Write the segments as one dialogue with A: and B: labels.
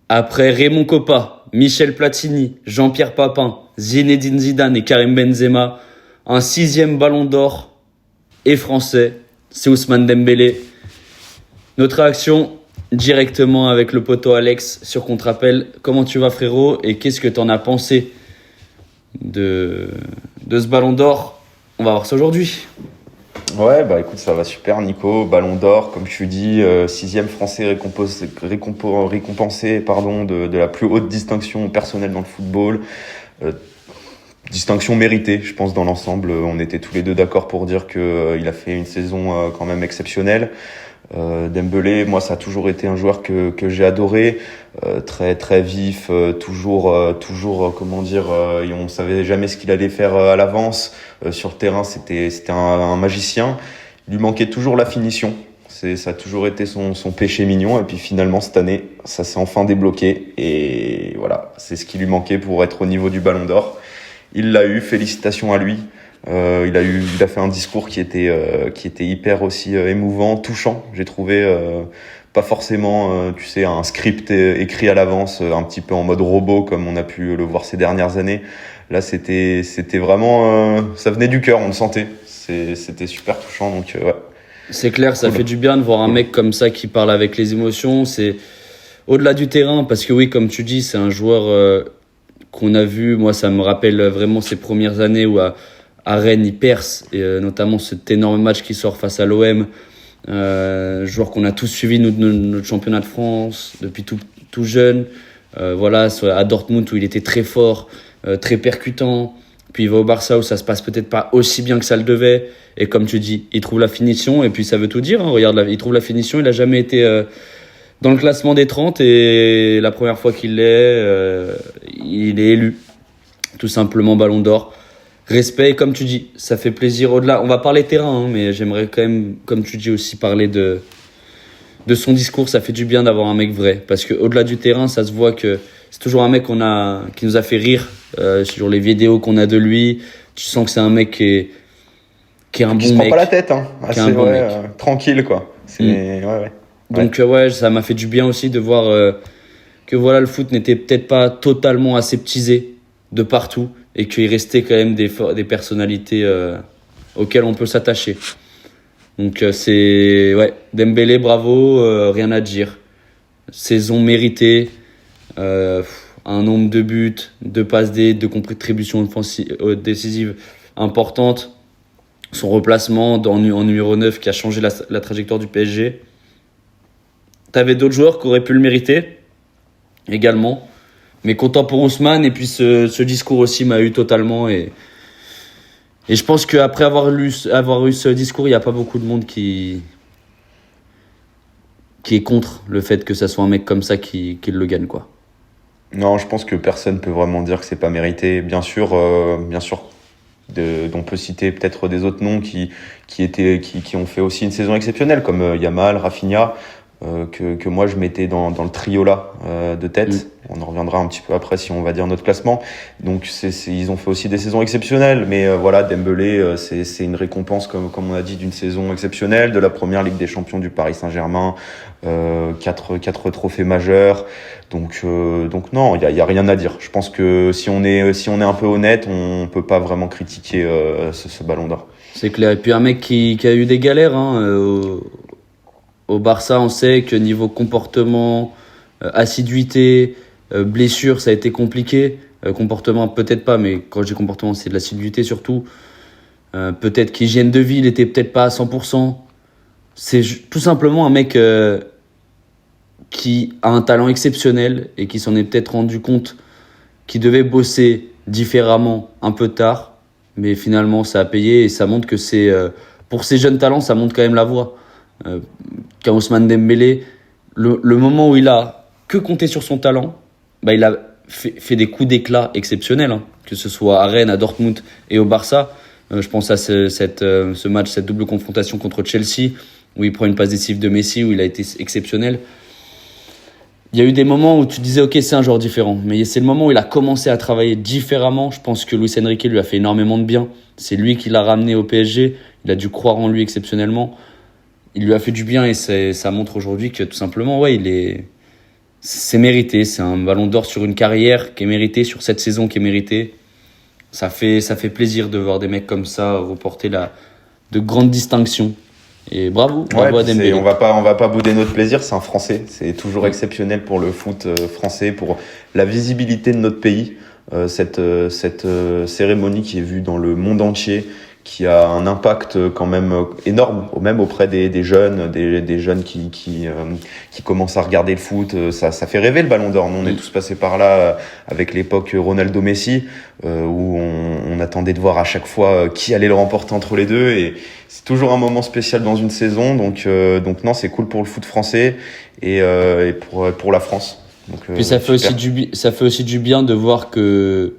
A: Après Raymond Kopa, Michel Platini, Jean-Pierre Papin, Zinedine Zidane et Karim Benzema, un sixième ballon d'or et français, c'est Ousmane Dembélé. Notre réaction directement avec le poteau Alex sur Contre-Appel. Comment tu vas frérot et qu'est-ce que tu en as pensé de ce ballon d'or? On va voir ça aujourd'hui.
B: Ouais, bah écoute, ça va super, Nico. Ballon d'or, comme je te dis, sixième français récompensé de la plus haute distinction personnelle dans le football. Euh, Distinction méritée, je pense, dans l'ensemble. On était tous les deux d'accord pour dire qu'il a fait une saison quand même exceptionnelle. Dembélé, moi, ça a toujours été un joueur que j'ai adoré, très très vif, toujours comment dire, on savait jamais ce qu'il allait faire à l'avance. Sur le terrain, c'était un magicien. Il lui manquait toujours la finition. Ça a toujours été son péché mignon. Et puis finalement, cette année, ça s'est enfin débloqué. Et voilà, c'est ce qui lui manquait pour être au niveau du Ballon d'Or. Il l'a eu, félicitations à lui. Il a fait un discours qui était hyper aussi émouvant, touchant. J'ai trouvé pas forcément, tu sais, un script écrit à l'avance, un petit peu en mode robot comme on a pu le voir ces dernières années. Là, c'était vraiment, ça venait du cœur, on le sentait. C'était super touchant, donc ouais.
A: C'est clair, ça
B: Cool.
A: fait du bien de voir un mec comme ça qui parle avec les émotions. C'est au-delà du terrain, parce que oui, comme tu dis, c'est un joueur qu'on a vu. Moi, ça me rappelle vraiment ses premières années où à Rennes, il perce, et notamment cet énorme match qui sort face à l'OM. Joueur qu'on a tous suivi, notre championnat de France, depuis tout jeune. Voilà, à Dortmund où il était très fort, très percutant. Puis il va au Barça où ça se passe peut-être pas aussi bien que ça le devait. Et comme tu dis, il trouve la finition. Et puis ça veut tout dire. Hein. Regarde, il trouve la finition. Il a jamais été dans le classement des 30. Et la première fois qu'il l'est, il est élu. Tout simplement Ballon d'Or. Respect, et comme tu dis, ça fait plaisir au-delà. On va parler terrain, hein, mais j'aimerais quand même, comme tu dis aussi, parler de son discours. Ça fait du bien d'avoir un mec vrai. Parce qu'au-delà du terrain, ça se voit que c'est toujours un mec qui nous a fait rire sur les vidéos qu'on a de lui. Tu sens que c'est un mec qui est un
B: Qui
A: bon
B: se prend
A: mec.
B: pas la tête, hein.
A: Qui est
B: Assez,
A: un bon mec.
B: tranquille, quoi. Ouais, ouais.
A: Donc ouais, ça m'a fait du bien aussi de voir que voilà, le foot n'était peut-être pas totalement aseptisé de partout et qu'il restait quand même des personnalités auxquelles on peut s'attacher. Donc c'est ouais, Dembélé, bravo, rien à dire. Saison méritée, un nombre de buts, de passes D, de contributions décisives importantes. Son replacement en numéro 9 qui a changé la trajectoire du PSG. T'avais d'autres joueurs qui auraient pu le mériter également. Mais content pour Ousmane. Et puis ce discours aussi m'a eu totalement. Et je pense qu'après avoir eu ce discours, il n'y a pas beaucoup de monde qui est contre le fait que ça soit un mec comme ça qui le gagne, quoi.
B: Non, je pense que personne peut vraiment dire que c'est pas mérité. Bien sûr, on peut citer peut-être des autres noms qui ont fait aussi une saison exceptionnelle, comme Yamal, Rafinha, que moi je mettais dans le trio là de tête. On en reviendra un petit peu après si on va dire notre classement. Donc ils ont fait aussi des saisons exceptionnelles, mais voilà, Dembélé, c'est une récompense comme on a dit d'une saison exceptionnelle, de la première Ligue des Champions du Paris Saint-Germain, quatre trophées majeurs. Donc non, il y a rien à dire. Je pense que si on est un peu honnête, on peut pas vraiment critiquer ce Ballon d'Or.
A: C'est clair. Et puis un mec qui a eu des galères au Barça, on sait que niveau comportement, assiduité, blessure, ça a été compliqué. Comportement, peut-être pas, mais quand je dis comportement, c'est de l'assiduité surtout. Peut-être qu'hygiène de vie, il était peut-être pas à 100%. C'est tout simplement un mec qui a un talent exceptionnel et qui s'en est peut-être rendu compte qu'il devait bosser différemment un peu tard. Mais finalement, ça a payé et ça montre que pour ces jeunes talents, ça montre quand même la voie. Quand Ousmane Dembélé, le moment où il a que compté sur son talent, bah il a fait des coups d'éclat exceptionnels, hein, que ce soit à Rennes, à Dortmund et au Barça. Je pense à ce match, cette double confrontation contre Chelsea, où il prend une passe décisive de Messi, où il a été exceptionnel. Il y a eu des moments où tu disais ok, c'est un joueur différent, mais c'est le moment où il a commencé à travailler différemment. Je pense que Luis Enrique lui a fait énormément de bien. C'est lui qui l'a ramené au PSG. Il a dû croire en lui exceptionnellement. Il lui a fait du bien et ça montre aujourd'hui que tout simplement, ouais, c'est mérité. C'est un ballon d'or sur une carrière qui est méritée, sur cette saison qui est méritée. Ça fait plaisir de voir des mecs comme ça remporter de grandes distinctions. Et bravo à Dembélé.
B: On va pas bouder notre plaisir, c'est un Français. C'est toujours exceptionnel pour le foot français, pour la visibilité de notre pays. Cette cérémonie qui est vue dans le monde entier, qui a un impact quand même énorme, même auprès des jeunes, des jeunes qui commencent à regarder le foot. Ça fait rêver le Ballon d'Or. Nous, on est tous passés par là avec l'époque Ronaldo-Messi, où on attendait de voir à chaque fois qui allait le remporter entre les deux. Et c'est toujours un moment spécial dans une saison. Donc non, c'est cool pour le foot français et pour la France. Donc,
A: puis ça fait aussi du bien de voir que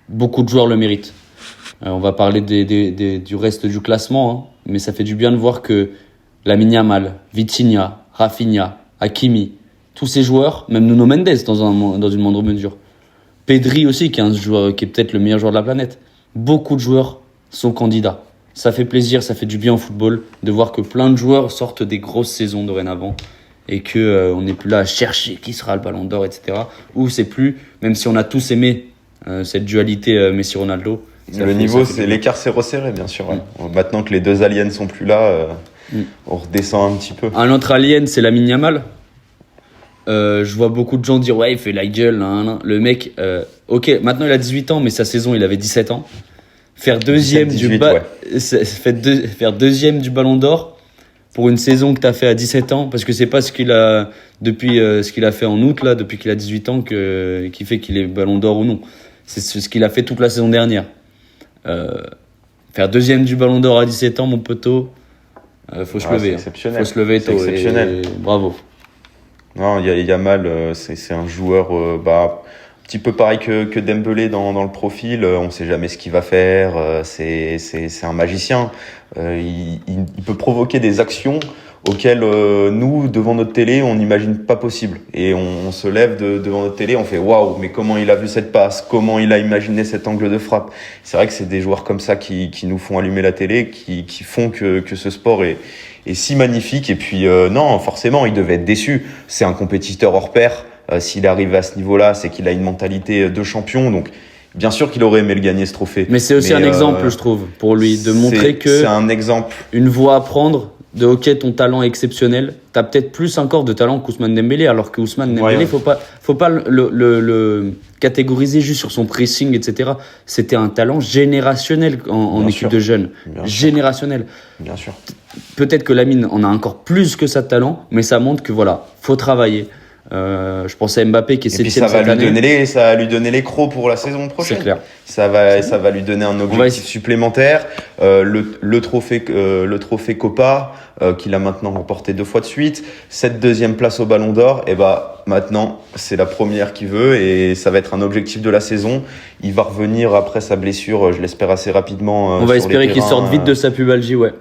A: beaucoup de joueurs le méritent. On va parler du reste du classement, hein, mais ça fait du bien de voir que Lamine Yamal, Vitinha, Rafinha, Hakimi, tous ces joueurs, même Nuno Mendes dans une moindre mesure, Pedri aussi, qui est un joueur qui est peut-être le meilleur joueur de la planète. Beaucoup de joueurs sont candidats. Ça fait plaisir, ça fait du bien au football de voir que plein de joueurs sortent des grosses saisons dorénavant et que on n'est plus là à chercher qui sera le Ballon d'Or, etc. Ou c'est plus, même si on a tous aimé cette dualité Messi-Ronaldo.
B: L'écart s'est resserré, bien sûr. Maintenant que les deux aliens sont plus là, on redescend un petit peu.
A: Un autre alien, c'est Lamine Yamal. Je vois beaucoup de gens dire ouais, il fait la gueule. Le mec, ok, maintenant il a 18 ans, mais sa saison, il avait 17 ans. Faire deuxième faire deuxième du Ballon d'Or pour une saison que tu as fait à 17 ans, parce que c'est pas ce qu'il a depuis ce qu'il a fait en août là, depuis qu'il a 18 ans qui fait qu'il est Ballon d'Or ou non. C'est ce qu'il a fait toute la saison dernière. Faire deuxième du Ballon d'Or à 17 ans, mon poteau, faut se lever. Faut se lever tôt.
B: C'est exceptionnel.
A: Et bravo.
B: Non, Yamal, c'est un joueur un petit peu pareil que Dembélé dans le profil. On sait jamais ce qu'il va faire. C'est un magicien. Il peut provoquer des actions auxquelles nous, devant notre télé, on n'imagine pas possible. Et on se lève devant notre télé, on fait waouh, mais comment il a vu cette passe, comment il a imaginé cet angle de frappe. C'est vrai que c'est des joueurs comme ça qui nous font allumer la télé, qui font que ce sport est si magnifique. Et puis non, forcément, il devait être déçu. C'est un compétiteur hors pair. S'il arrive à ce niveau-là, c'est qu'il a une mentalité de champion. Donc bien sûr qu'il aurait aimé le gagner, ce trophée.
A: Mais c'est aussi un exemple, je trouve, pour lui, de montrer que
B: c'est un exemple.
A: Une voie à prendre. De ok, ton talent est exceptionnel. T'as peut-être plus encore de talent qu'Ousmane Dembélé, alors que Ousmane Dembélé, faut pas le catégoriser juste sur son pressing, etc. C'était un talent générationnel en équipe de jeunes. Générationnel.
B: Bien sûr.
A: Peut-être que Lamine en a encore plus que ça de talent, mais ça montre que voilà, faut travailler. Je pense à Mbappé qui est septième cette année.
B: Ça va lui donner les crocs pour la saison prochaine.
A: C'est clair.
B: Ça va lui donner un objectif supplémentaire. Le trophée Copa qu'il a maintenant remporté 2 fois de suite. Cette deuxième place au Ballon d'Or. Et maintenant c'est la première qu'il veut et ça va être un objectif de la saison. Il va revenir après sa blessure. Je l'espère assez rapidement.
A: On va espérer qu'il sorte vite de sa pubalgie, ouais.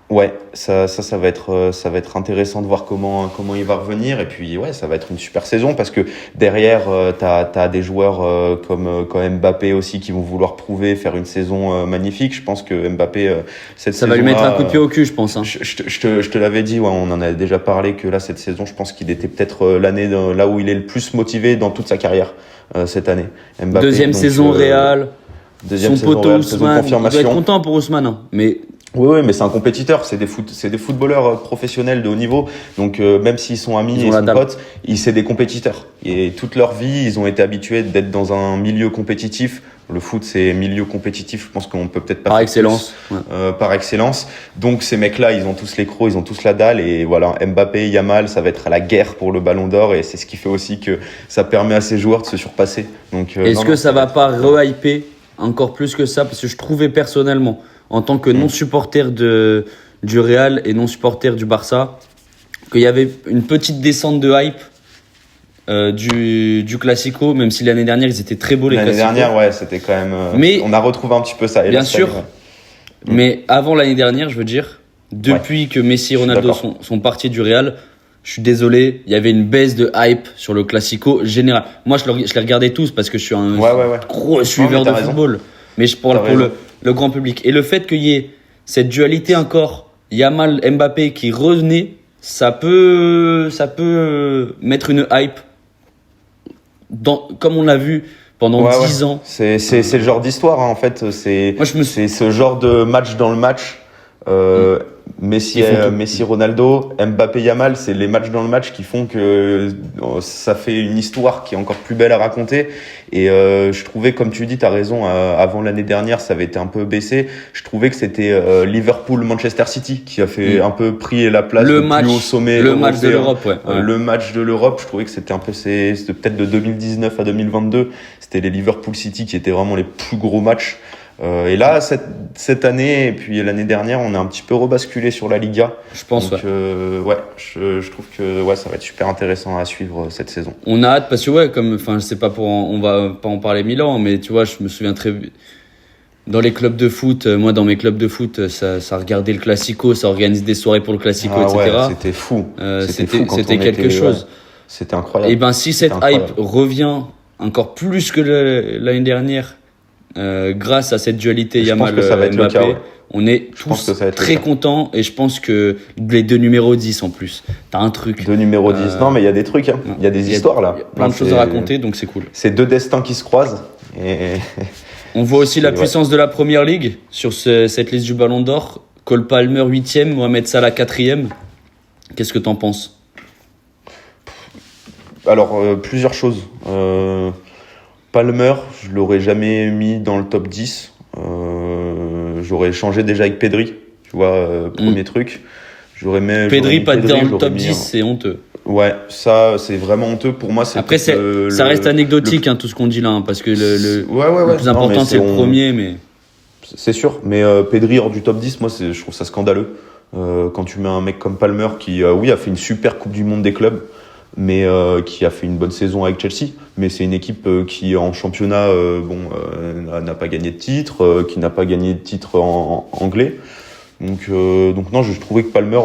B: Ouais, ça va être intéressant de voir comment il va revenir. Et puis ouais, ça va être une super saison parce que derrière t'as des joueurs comme Mbappé aussi qui vont vouloir prouver, faire une saison magnifique. Je pense que Mbappé cette saison
A: va lui mettre un coup de pied au cul, je pense.
B: Je te l'avais dit, ouais, on en a déjà parlé que là cette saison, je pense qu'il était peut-être l'année là où il est le plus motivé dans toute sa carrière cette année. Mbappé,
A: deuxième saison Real. Son poteau Ousmane. Il doit être content pour Ousmane, hein. Mais
B: oui, mais c'est un compétiteur, c'est des footballeurs professionnels de haut niveau. Donc même s'ils sont amis et sont potes, c'est des compétiteurs. Et toute leur vie, ils ont été habitués d'être dans un milieu compétitif. Le foot, c'est milieu compétitif. Je pense qu'on peut peut-être pas
A: par excellence.
B: Par excellence. Donc ces mecs-là, ils ont tous les crocs, ils ont tous la dalle. Et voilà, Mbappé, Yamal, ça va être à la guerre pour le Ballon d'Or. Et c'est ce qui fait aussi que ça permet à ces joueurs de se surpasser. Donc
A: est-ce que ça va pas re-hyper encore plus que ça? Parce que je trouvais personnellement, en tant que non-supporter du Real et non-supporter du Barça, qu'il y avait une petite descente de hype du Classico, même si l'année dernière, ils étaient très beaux, les Classicos.
B: L'année dernière, ouais, c'était quand même... Mais, on a retrouvé un petit peu ça. Et
A: bien sûr, mais avant l'année dernière, je veux dire, depuis que Messi et Ronaldo sont partis du Real, je suis désolé, il y avait une baisse de hype sur le Classico général. Moi, je les regardais tous parce que je suis un gros suiveur de football. Mais je parle pour le grand public. Et le fait qu'il y ait cette dualité encore, Yamal, Mbappé qui revenait, ça peut mettre une hype comme on l'a vu pendant 10 ans.
B: C'est le genre d'histoire, hein, en fait. C'est ce genre de match dans le match. Messi, Ronaldo, Mbappé, Yamal, c'est les matchs dans le match qui font que ça fait une histoire qui est encore plus belle à raconter. Et je trouvais, comme tu dis, t'as raison, avant l'année dernière, ça avait été un peu baissé. Je trouvais que c'était Liverpool-Manchester City qui a fait un peu pris la place plus haut sommet.
A: Le match de l'Europe, ouais.
B: Le match de l'Europe, je trouvais que c'était un peu, c'était peut-être de 2019 à 2022, c'était les Liverpool-City qui étaient vraiment les plus gros matchs. Et là, cette année et puis l'année dernière, on a un petit peu rebasculé sur la Liga.
A: Je pense.
B: Donc, je trouve que ça va être super intéressant à suivre cette saison.
A: On a hâte parce que je sais pas on va pas en parler 1000 ans, mais tu vois, je me souviens dans les clubs de foot, moi dans mes clubs de foot, ça regardait le Classico, ça organise des soirées pour le Classico, etc.
B: Ouais, c'était fou.
A: C'était quelque chose.
B: C'était incroyable.
A: Et si cette hype revient encore plus que l'année dernière. Grâce à cette dualité Yamal-Mbappé, on est tous très contents et je pense que les deux numéros 10 en plus, t'as un truc.
B: Deux numéros 10, non mais il y a des trucs, hein. Il y a des histoires là.
A: Il y a plein de choses à raconter donc c'est cool.
B: C'est deux destins qui se croisent. Et...
A: On voit aussi la puissance de la Première Ligue sur cette liste du Ballon d'Or. Cole Palmer 8e, Mohamed Salah 4e. Qu'est-ce que t'en penses?
B: Alors, plusieurs choses. Palmer, je l'aurais jamais mis dans le top 10. J'aurais changé déjà avec Pedri, tu vois, premier truc.
A: Pedri pas dans le top 10, c'est honteux.
B: Ouais, ça c'est vraiment honteux pour moi.
A: Après, ça reste anecdotique tout ce qu'on dit là, hein, parce que le plus important c'est le premier, mais
B: c'est sûr. Mais Pedri hors du top 10, moi je trouve ça scandaleux. Quand tu mets un mec comme Palmer qui, a fait une super Coupe du Monde des clubs, mais qui a fait une bonne saison avec Chelsea, mais c'est une équipe qui en championnat n'a pas gagné de titre, qui n'a pas gagné de titre en anglais. Donc non, je trouvais que Palmer,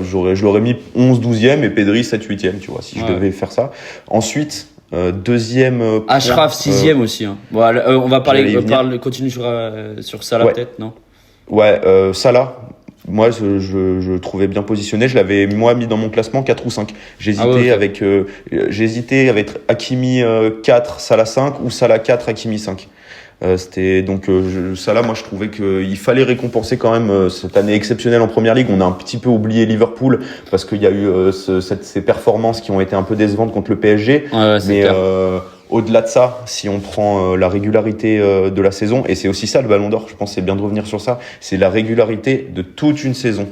B: je l'aurais mis 11-12e et Pedri 7-8e, tu vois, si je devais faire ça. Ensuite, deuxième.
A: Achraf 6e aussi. Hein. Bon, on va continue sur Salah peut-être, non? Ouais,
B: Salah. Moi, je trouvais bien positionné. Je l'avais, mis dans mon classement 4 ou 5. J'hésitais avec Hakimi 4, Salah 5 ou Salah 4, Hakimi 5. C'était donc Salah, moi je trouvais qu'il fallait récompenser quand même cette année exceptionnelle en Première Ligue. On a un petit peu oublié Liverpool parce qu'il y a eu ces performances qui ont été un peu décevantes contre le PSG. Mais au-delà de ça, si on prend la régularité de la saison, et c'est aussi ça le Ballon d'Or, je pense que c'est bien de revenir sur ça, c'est la régularité de toute une saison.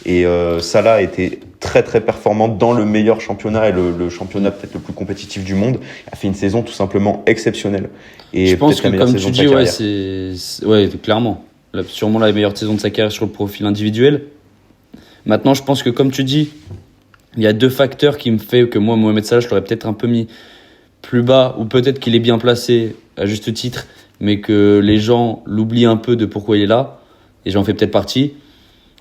B: Et Salah a été très très performant dans le meilleur championnat et le championnat peut-être le plus compétitif du monde. Il a fait une saison tout simplement exceptionnelle. Et
A: je pense que comme tu dis, c'est clairement sûrement la meilleure saison de sa carrière sur le profil individuel. Maintenant, je pense que comme tu dis, il y a deux facteurs qui me fait que moi, Mohamed Salah, je l'aurais peut-être un peu mis plus bas, ou peut-être qu'il est bien placé à juste titre, mais que les gens l'oublient un peu de pourquoi il est là, et j'en fais peut-être partie,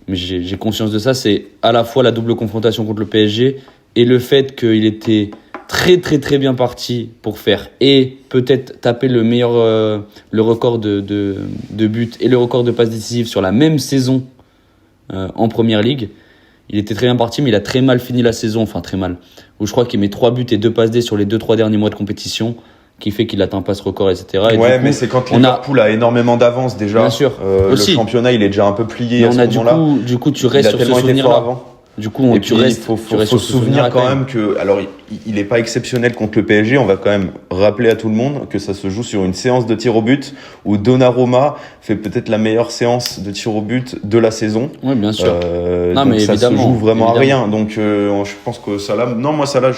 A: mais j'ai conscience de ça. C'est à la fois la double confrontation contre le PSG et le fait qu'il était très très très bien parti pour faire et peut-être taper le record de buts et le record de passes décisives sur la même saison en Première Ligue. Il était très bien parti, mais il a très mal fini la saison, enfin très mal. Où je crois qu'il met 3 buts et 2 passes D sur les 2-3 derniers mois de compétition, qui fait qu'il atteint pas ce record, etc. Et
B: ouais, mais c'est quand Liverpool a énormément d'avance déjà.
A: Bien sûr.
B: Le championnat, il est déjà un peu plié à ce moment-là.
A: Du coup, tu restes sur ce souvenir-là. Du coup,
B: il faut se souvenir quand même que, alors, il est pas exceptionnel contre le PSG. On va quand même rappeler à tout le monde que ça se joue sur une séance de tir au but où Donnarumma fait peut-être la meilleure séance de tir au but de la saison.
A: Oui, bien sûr.
B: Non, mais ça se joue vraiment à rien. Donc, je pense que Salah,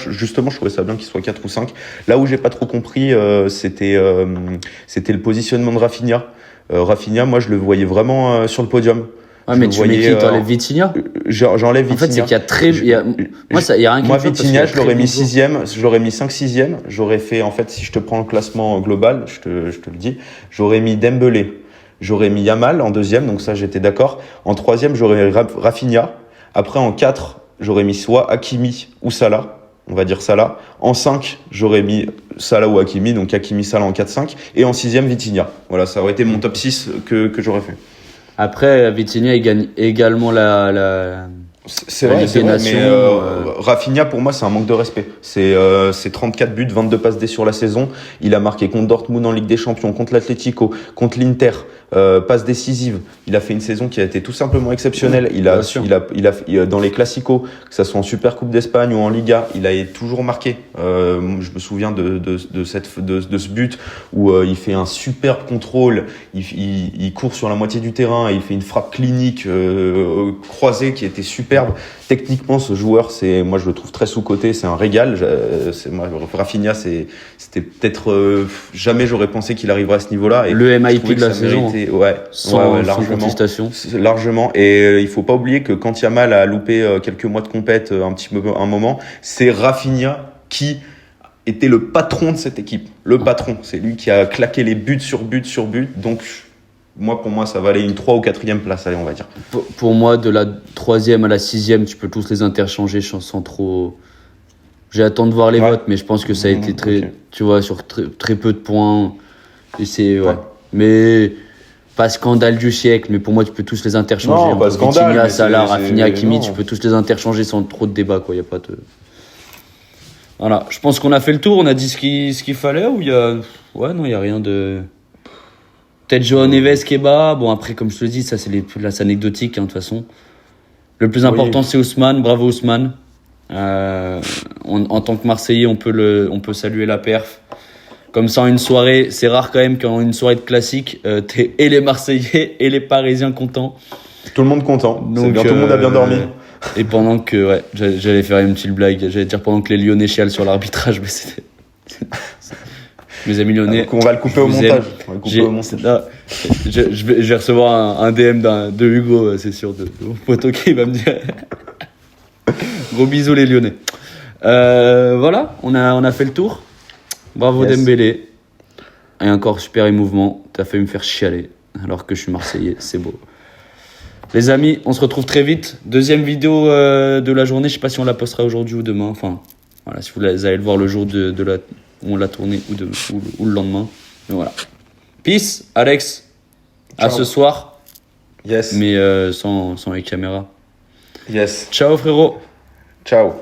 B: justement, je trouvais ça bien qu'il soit 4 ou 5. Là où j'ai pas trop compris, c'était le positionnement de Rafinha. Rafinha, moi, je le voyais vraiment sur le podium.
A: Ouais, mais tu mets qui? T'enlèves Vitinha?
B: J'enlève Vitinha.
A: En fait, c'est qu'il y a
B: Moi, Vitinha, je l'aurais mis 6e, je l'aurais mis 5-6e. J'aurais fait, en fait, si je te prends le classement global, je te le dis, j'aurais mis Dembélé. J'aurais mis Yamal en 2e, donc ça, j'étais d'accord. En 3e, j'aurais Rafinha. Après, en 4, j'aurais mis soit Hakimi ou Salah. On va dire Salah. En 5, j'aurais mis Salah ou Hakimi, donc Hakimi, Salah en 4-5. Et en 6e, Vitinha. Voilà, ça aurait été mon top 6 que j'aurais fait.
A: Après, Vitinha, il gagne également la
B: C'est vrai,
A: Ligue des Nations,
B: Rafinha, pour moi, c'est un manque de respect. C'est 34 buts, 22 passes D sur la saison. Il a marqué contre Dortmund en Ligue des Champions, contre l'Atlético, contre l'Inter, passe décisive. Il a fait une saison qui a été tout simplement exceptionnelle.
A: Bien sûr.
B: Dans les Classicos, que ça soit en Super Coupe d'Espagne ou en Liga, il a toujours marqué. Je me souviens de ce but où il fait un superbe contrôle. Il court sur la moitié du terrain et il fait une frappe clinique croisée qui était superbe. Techniquement, ce joueur, moi je le trouve très sous-coté, c'est un régal. Rafinha, c'était peut-être jamais j'aurais pensé qu'il arriverait à ce niveau-là. Et
A: le MIP de la saison,
B: sans
A: largement. Contestation.
B: Largement. Et il faut pas oublier que quand Yamal a loupé quelques mois de compète, un moment, c'est Rafinha qui était le patron de cette équipe. Le patron, c'est lui qui a claqué les buts sur but sur but. Donc pour moi, ça valait une 3 ou 4e place, allez, on va dire.
A: Pour moi, de la 3e à la 6e, tu peux tous les interchanger sans trop. J'ai attendu de voir les votes, mais je pense que ça a été très, tu vois, sur très peu de points. Et c'est, ouais. Mais pas scandale du siècle, mais pour moi, tu peux tous les interchanger.
B: Non, pas scandale.
A: Vitinha, Salah, Rafinha, Hakimi, tu peux tous les interchanger sans trop de débat, quoi. Y a pas de. Voilà. Je pense qu'on a fait le tour. On a dit ce qu'il fallait, ou il y a. Ouais, non, il y a rien de. Peut-être Johan Neves qui est bas. Bon, après, comme je te le dis, ça, c'est anecdotique, de toute façon. Le plus important, c'est Ousmane. Bravo, Ousmane. En tant que Marseillais, on peut saluer la perf. Comme ça, en une soirée, c'est rare quand même qu'en une soirée de classique, t'es et les Marseillais et les Parisiens contents.
B: Tout le monde content. C'est bien, tout le monde a bien dormi.
A: Et pendant que, ouais, j'allais faire une petite blague. J'allais dire pendant que les Lyonnais chialent sur l'arbitrage, mais c'était. Mes amis lyonnais.
B: On va le couper au montage.
A: Je vais recevoir un DM de Hugo, c'est sûr, de mon poteau qui va me dire. Gros bisous les Lyonnais. Voilà, on a fait le tour. Bravo Dembélé. Et encore super émouvement. T'as fait me faire chialer alors que je suis Marseillais, c'est beau. Les amis, on se retrouve très vite. Deuxième vidéo de la journée. Je sais pas si on la postera aujourd'hui ou demain. Enfin, voilà, si vous allez le voir le jour où on l'a tourné ou le lendemain. Mais voilà. Peace, Alex. Ciao. À ce soir.
B: Yes.
A: Mais sans les caméras.
B: Yes.
A: Ciao frérot.
B: Ciao.